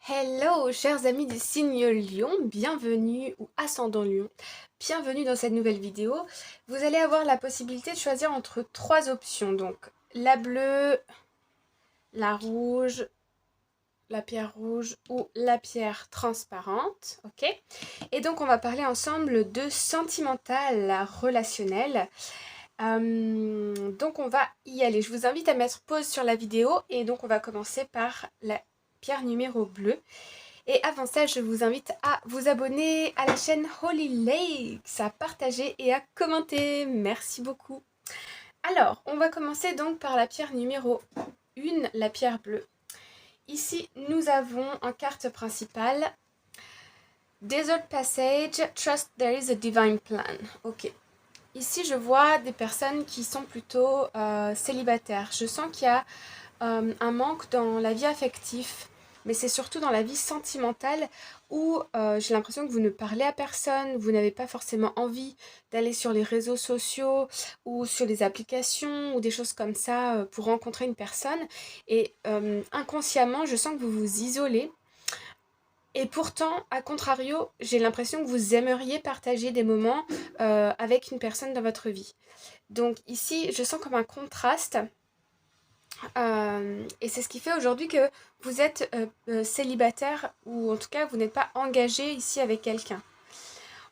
Hello, chers amis du signe Lion, bienvenue ou ascendant Lion, bienvenue dans cette nouvelle vidéo. Vous allez avoir la possibilité de choisir entre trois options, donc la bleue, la rouge, la pierre rouge ou la pierre transparente, ok? Et donc on va parler ensemble de sentimental, relationnel. Donc on va y aller. Je vous invite à mettre pause sur la vidéo et donc on va commencer par la pierre numéro bleue. Et avant ça, je vous invite à vous abonner à la chaîne Holy Lakes, à partager et à commenter. Merci beaucoup. Alors, on va commencer donc par la pierre numéro 1, la pierre bleue. Ici, nous avons en carte principale Desert Passage, Trust There is a Divine Plan. Ok. Ici, je vois des personnes qui sont plutôt célibataires. Je sens qu'il y a un manque dans la vie affective, mais c'est surtout dans la vie sentimentale où j'ai l'impression que vous ne parlez à personne, vous n'avez pas forcément envie d'aller sur les réseaux sociaux ou sur les applications ou des choses comme ça pour rencontrer une personne. Et inconsciemment, je sens que vous vous isolez. Et pourtant, à contrario, j'ai l'impression que vous aimeriez partager des moments avec une personne dans votre vie. Donc ici, je sens comme un contraste. Et c'est ce qui fait aujourd'hui que vous êtes célibataire ou en tout cas vous n'êtes pas engagé ici avec quelqu'un.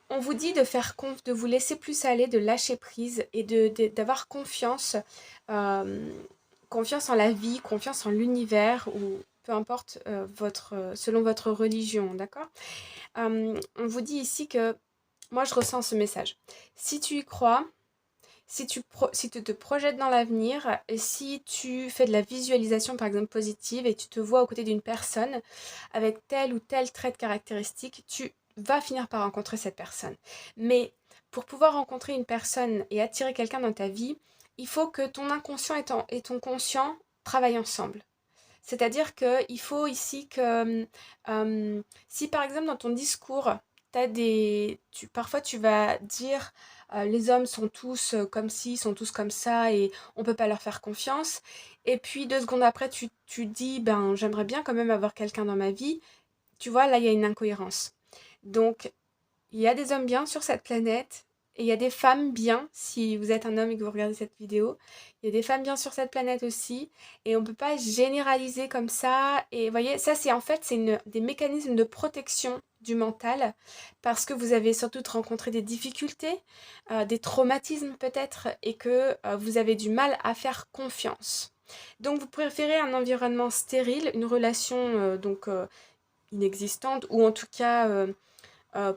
On vous dit de de vous laisser plus aller, de lâcher prise et d'avoir confiance, euh, confiance en la vie, confiance en l'univers ou peu importe selon votre religion, d'accord. On vous dit ici que moi je ressens ce message. Si tu y crois, si tu te projettes dans l'avenir, et si tu fais de la visualisation par exemple positive et tu te vois aux côtés d'une personne avec tel ou tel trait de caractéristique, tu vas finir par rencontrer cette personne. Mais pour pouvoir rencontrer une personne et attirer quelqu'un dans ta vie, il faut que ton inconscient et ton conscient travaillent ensemble. C'est-à-dire qu'il faut ici que si par exemple dans ton discours, parfois tu vas dire les hommes sont tous comme ci, sont tous comme ça et on peut pas leur faire confiance. Et puis 2 secondes après tu dis ben j'aimerais bien quand même avoir quelqu'un dans ma vie. Tu vois, là il y a une incohérence. Donc il y a des hommes bien sur cette planète et il y a des femmes bien, si vous êtes un homme et que vous regardez cette vidéo. Il y a des femmes bien sur cette planète aussi et on ne peut pas généraliser comme ça. Et vous voyez, ça c'est en fait des mécanismes de protection du mental parce que vous avez sans doute rencontré des difficultés, des traumatismes peut-être et que vous avez du mal à faire confiance. Donc vous préférez un environnement stérile, une relation inexistante ou en tout cas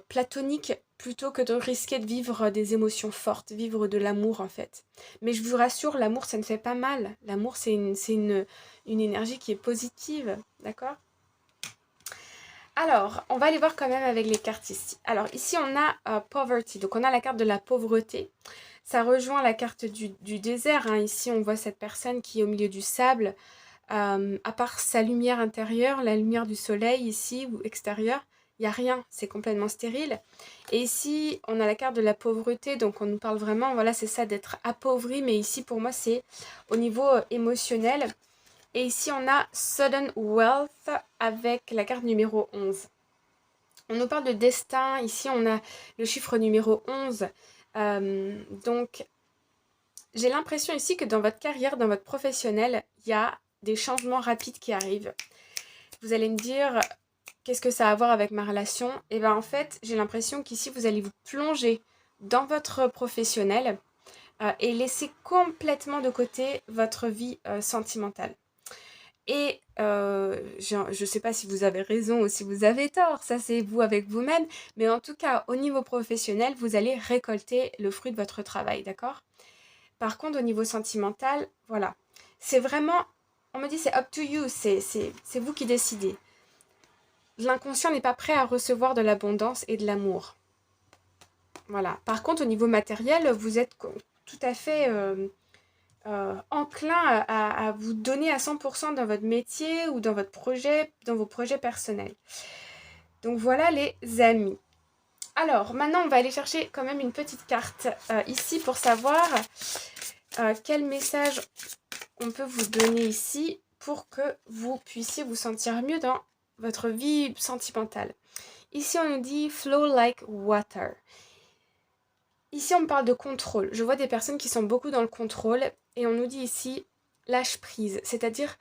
platonique plutôt que de risquer de vivre des émotions fortes, vivre de l'amour en fait. Mais je vous rassure, l'amour ça ne fait pas mal. L'amour une énergie qui est positive, d'accord. Alors, on va aller voir quand même avec les cartes ici. Alors ici on a Poverty, donc on a la carte de la pauvreté. Ça rejoint la carte du désert, hein. Ici on voit cette personne qui est au milieu du sable. À part sa lumière intérieure, la lumière du soleil ici ou extérieure, il n'y a rien, c'est complètement stérile. Et ici, on a la carte de la pauvreté, donc on nous parle vraiment, voilà, c'est ça, d'être appauvri, mais ici, pour moi, c'est au niveau émotionnel. Et ici, on a Sudden Wealth avec la carte numéro 11. On nous parle de destin, ici, on a le chiffre numéro 11. Donc, j'ai l'impression ici que dans votre carrière, dans votre professionnel, il y a des changements rapides qui arrivent. Vous allez me dire, qu'est-ce que ça a à voir avec ma relation? Et bien en fait, j'ai l'impression qu'ici, vous allez vous plonger dans votre professionnel et laisser complètement de côté votre vie sentimentale. Et je ne sais pas si vous avez raison ou si vous avez tort, ça c'est vous avec vous-même, mais en tout cas, au niveau professionnel, vous allez récolter le fruit de votre travail, d'accord? Par contre, au niveau sentimental, voilà. C'est vraiment, on me dit c'est up to you, c'est vous qui décidez. L'inconscient n'est pas prêt à recevoir de l'abondance et de l'amour. Voilà. Par contre, au niveau matériel, vous êtes tout à fait enclin à vous donner à 100% dans votre métier ou dans votre projet, dans vos projets personnels. Donc voilà les amis. Alors, maintenant, on va aller chercher quand même une petite carte ici pour savoir quel message on peut vous donner ici pour que vous puissiez vous sentir mieux dans votre vie sentimentale. Ici, on nous dit flow like water. Ici, on parle de contrôle. Je vois des personnes qui sont beaucoup dans le contrôle et on nous dit ici lâche prise. C'est-à-dire,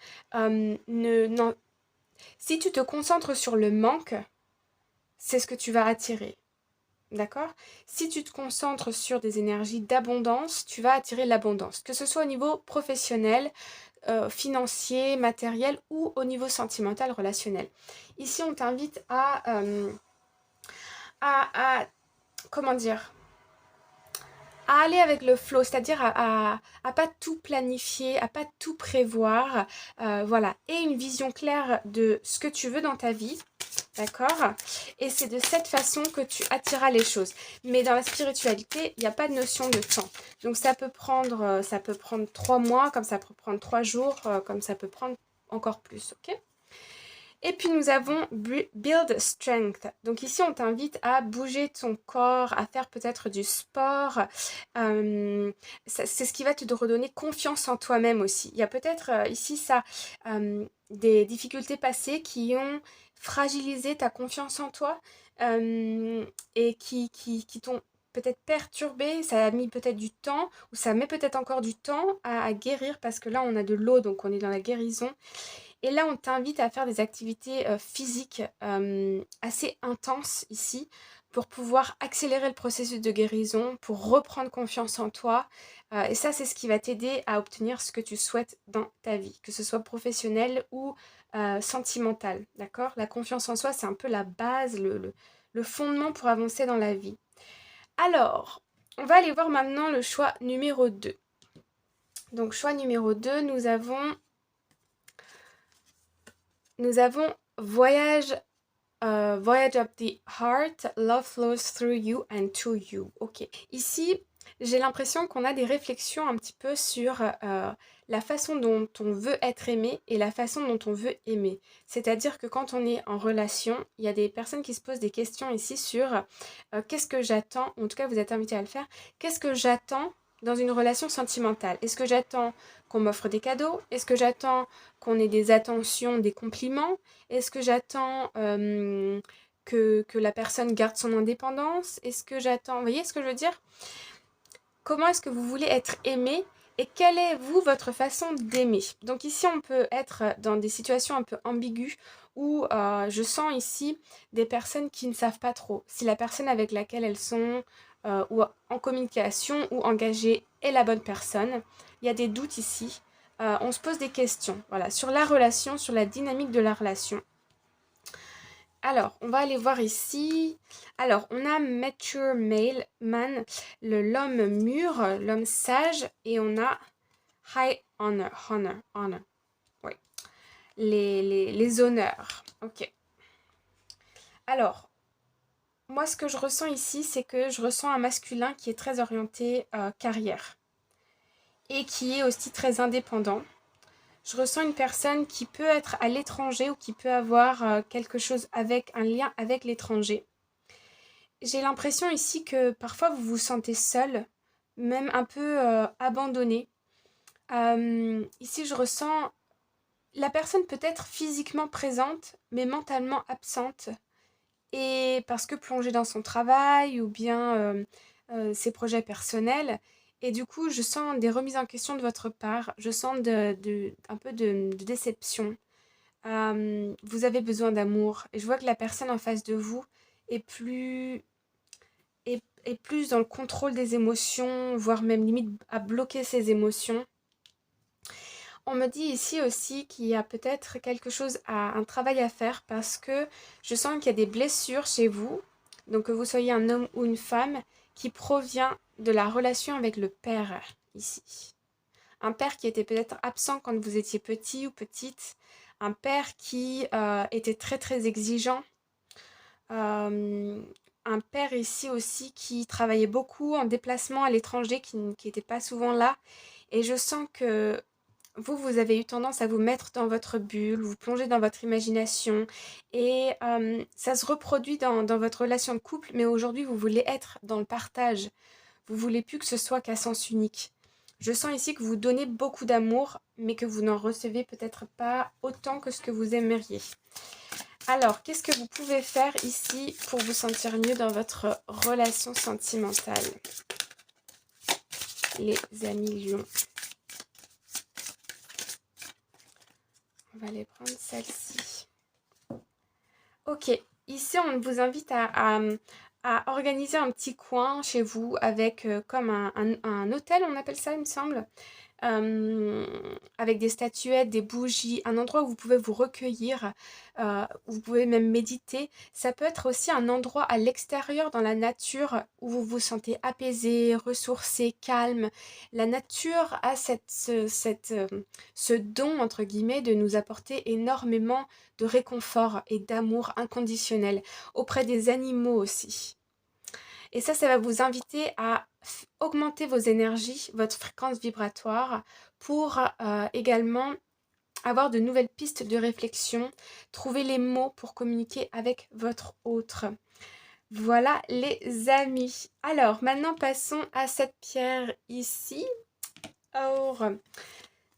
si tu te concentres sur le manque, c'est ce que tu vas attirer. D'accord? Si tu te concentres sur des énergies d'abondance, tu vas attirer l'abondance. Que ce soit au niveau professionnel, financier, matériel ou au niveau sentimental, relationnel. Ici, on t'invite à comment dire, à aller avec le flow, c'est-à-dire à pas tout planifier, à pas tout prévoir, voilà, et une vision claire de ce que tu veux dans ta vie, d'accord? Et c'est de cette façon que tu attireras les choses. Mais dans la spiritualité, il n'y a pas de notion de temps. Donc ça peut prendre 3 mois, comme ça peut prendre 3 jours, comme ça peut prendre encore plus, ok? Et puis nous avons Build Strength. Donc ici on t'invite à bouger ton corps, à faire peut-être du sport. C'est ce qui va te redonner confiance en toi-même aussi. Il y a peut-être ici ça, des difficultés passées qui ont fragilisé ta confiance en toi et qui t'ont peut-être perturbé. Ça a mis peut-être du temps ou ça met peut-être encore du temps à guérir parce que là on a de l'eau donc on est dans la guérison. Et là, on t'invite à faire des activités physiques assez intenses ici pour pouvoir accélérer le processus de guérison, pour reprendre confiance en toi. Et ça, c'est ce qui va t'aider à obtenir ce que tu souhaites dans ta vie, que ce soit professionnel ou sentimental. D'accord? La confiance en soi, c'est un peu la base, le fondement pour avancer dans la vie. Alors, on va aller voir maintenant le choix numéro 2. Donc, choix numéro 2, nous avons Voyage of the Heart, Love Flows Through You and to You. Ok. Ici, j'ai l'impression qu'on a des réflexions un petit peu sur la façon dont on veut être aimé et la façon dont on veut aimer. C'est-à-dire que quand on est en relation, il y a des personnes qui se posent des questions ici sur qu'est-ce que j'attends, en tout cas vous êtes invité à le faire, qu'est-ce que j'attends dans une relation sentimentale? Est-ce que j'attends qu'on m'offre des cadeaux? Est-ce que j'attends qu'on ait des attentions, des compliments? Est-ce que j'attends que la personne garde son indépendance? Est-ce que j'attends... Vous voyez ce que je veux dire? Comment est-ce que vous voulez être aimé? Et quelle est, vous, votre façon d'aimer? Donc ici, on peut être dans des situations un peu ambiguës où je sens ici des personnes qui ne savent pas trop si la personne avec laquelle elles sont ou en communication ou engagée est la bonne personne. Il y a des doutes ici. On se pose des questions, voilà, sur la relation, sur la dynamique de la relation. Alors, on va aller voir ici. Alors, on a Mature Male Man, l'homme mûr, l'homme sage, et on a High Honor, Honor. Oui, les honneurs. Ok. Alors, moi, ce que je ressens ici, c'est que je ressens un masculin qui est très orienté carrière et qui est aussi très indépendant. Je ressens une personne qui peut être à l'étranger ou qui peut avoir quelque chose avec un lien avec l'étranger. J'ai l'impression ici que parfois vous vous sentez seul, même un peu abandonné. Ici, je ressens la personne peut être physiquement présente, mais mentalement absente. Et parce que plongée dans son travail ou bien ses projets personnels. Et du coup, je sens des remises en question de votre part. Je sens un peu de déception. Vous avez besoin d'amour. Et je vois que la personne en face de vous est plus dans le contrôle des émotions, voire même limite à bloquer ses émotions. On me dit ici aussi qu'il y a peut-être un travail à faire parce que je sens qu'il y a des blessures chez vous, donc que vous soyez un homme ou une femme, qui provient de la relation avec le père ici. Un père qui était peut-être absent quand vous étiez petit ou petite, un père qui était très très exigeant, un père ici aussi qui travaillait beaucoup en déplacement à l'étranger, qui n'était pas souvent là. Et je sens que vous avez eu tendance à vous mettre dans votre bulle, vous plonger dans votre imagination. Et ça se reproduit dans votre relation de couple, mais aujourd'hui, vous voulez être dans le partage. Vous voulez plus que ce soit qu'à sens unique. Je sens ici que vous donnez beaucoup d'amour, mais que vous n'en recevez peut-être pas autant que ce que vous aimeriez. Alors, qu'est-ce que vous pouvez faire ici pour vous sentir mieux dans votre relation sentimentale, les amis lions? On va aller prendre celle-ci. Ok, ici on vous invite à organiser un petit coin chez vous avec comme un hôtel, on appelle ça, il me semble. Avec des statuettes, des bougies, un endroit où vous pouvez vous recueillir, où vous pouvez même méditer. Ça peut être aussi un endroit à l'extérieur dans la nature où vous vous sentez apaisé, ressourcé, calme. La nature a ce don, entre guillemets, de nous apporter énormément de réconfort et d'amour inconditionnel auprès des animaux aussi. Et ça va vous inviter à augmenter vos énergies, votre fréquence vibratoire pour également avoir de nouvelles pistes de réflexion, trouver les mots pour communiquer avec votre autre. Voilà les amis. Alors maintenant passons à cette pierre ici. Or,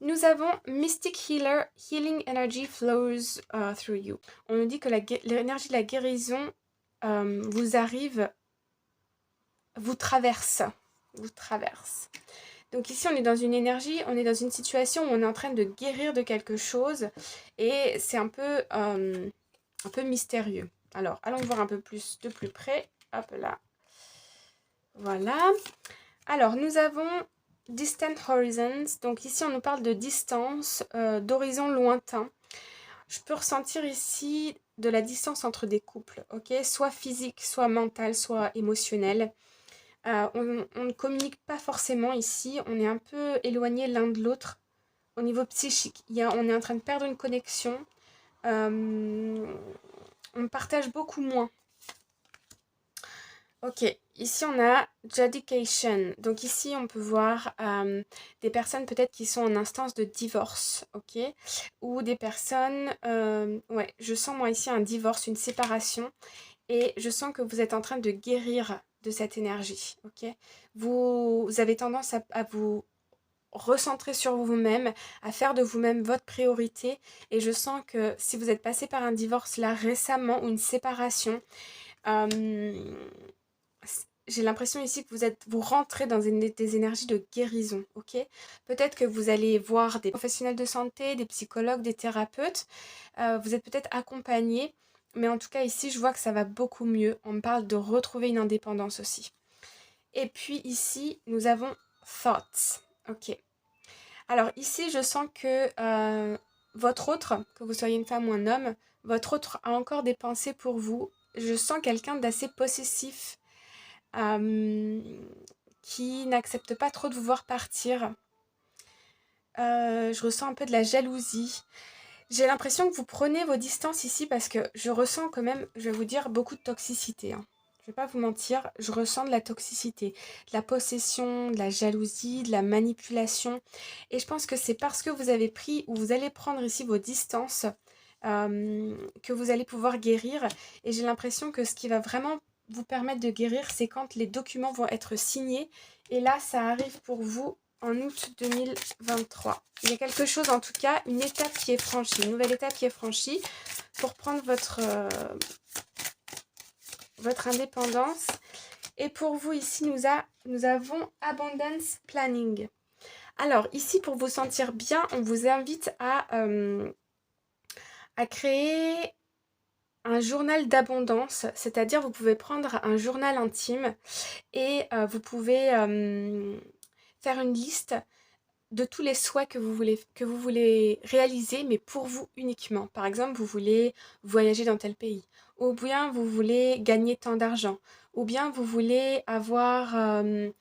nous avons Mystic Healer, Healing Energy Flows through you. On nous dit que l'énergie de la guérison vous arrive, vous traverse. Donc ici, on est dans une énergie, on est dans une situation où on est en train de guérir de quelque chose et c'est un peu mystérieux. Alors, allons voir un peu plus de plus près. Hop là. Voilà. Alors, nous avons Distant Horizons. Donc ici, on nous parle de distance, d'horizon lointain. Je peux ressentir ici de la distance entre des couples, ok? Soit physique, soit mentale, soit émotionnelle. On ne communique pas forcément ici, on est un peu éloigné l'un de l'autre au niveau psychique. On est en train de perdre une connexion, on partage beaucoup moins. Ok, ici on a Jadication. Donc ici on peut voir des personnes peut-être qui sont en instance de divorce, ok? Ou des personnes, ouais, je sens moi ici un divorce, une séparation. Et je sens que vous êtes en train de guérir de cette énergie, ok? Vous avez tendance à vous recentrer sur vous-même, à faire de vous-même votre priorité. Et je sens que si vous êtes passé par un divorce là récemment ou une séparation, j'ai l'impression ici que vous rentrez dans des énergies de guérison, ok? Peut-être que vous allez voir des professionnels de santé, des psychologues, des thérapeutes. Vous êtes peut-être accompagné. Mais en tout cas, ici, je vois que ça va beaucoup mieux. On me parle de retrouver une indépendance aussi. Et puis ici, nous avons Thoughts. Ok. Alors ici, je sens que votre autre, que vous soyez une femme ou un homme, votre autre a encore des pensées pour vous. Je sens quelqu'un d'assez possessif qui n'accepte pas trop de vous voir partir. Je ressens un peu de la jalousie. J'ai l'impression que vous prenez vos distances ici parce que je ressens quand même, je vais vous dire, beaucoup de toxicité. Hein. Je vais pas vous mentir, je ressens de la toxicité, de la possession, de la jalousie, de la manipulation. Et je pense que c'est parce que vous avez pris ou vous allez prendre ici vos distances que vous allez pouvoir guérir. Et j'ai l'impression que ce qui va vraiment vous permettre de guérir, c'est quand les documents vont être signés. Et là, ça arrive pour vous en août 2023. Il y a quelque chose, en tout cas, une étape qui est franchie, une nouvelle étape qui est franchie pour prendre votre indépendance. Et pour vous, ici, nous avons Abundance Planning. Alors, ici, pour vous sentir bien, on vous invite à créer un journal d'abondance, c'est-à-dire vous pouvez prendre un journal intime et vous pouvez faire une liste de tous les souhaits que vous voulez réaliser, mais pour vous uniquement. Par exemple, vous voulez voyager dans tel pays, ou bien vous voulez gagner tant d'argent, ou bien vous voulez avoir un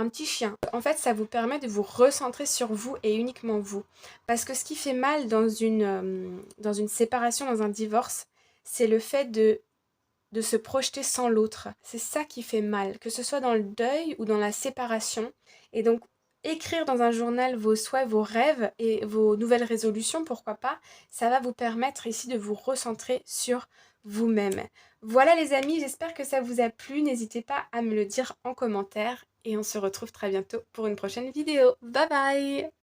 petit chien. En fait, ça vous permet de vous recentrer sur vous et uniquement vous. Parce que ce qui fait mal dans une séparation, dans un divorce, c'est le fait de se projeter sans l'autre. C'est ça qui fait mal, que ce soit dans le deuil ou dans la séparation. Et donc, écrire dans un journal vos souhaits, vos rêves et vos nouvelles résolutions, pourquoi pas, ça va vous permettre ici de vous recentrer sur vous-même. Voilà les amis, j'espère que ça vous a plu. N'hésitez pas à me le dire en commentaire et on se retrouve très bientôt pour une prochaine vidéo. Bye bye!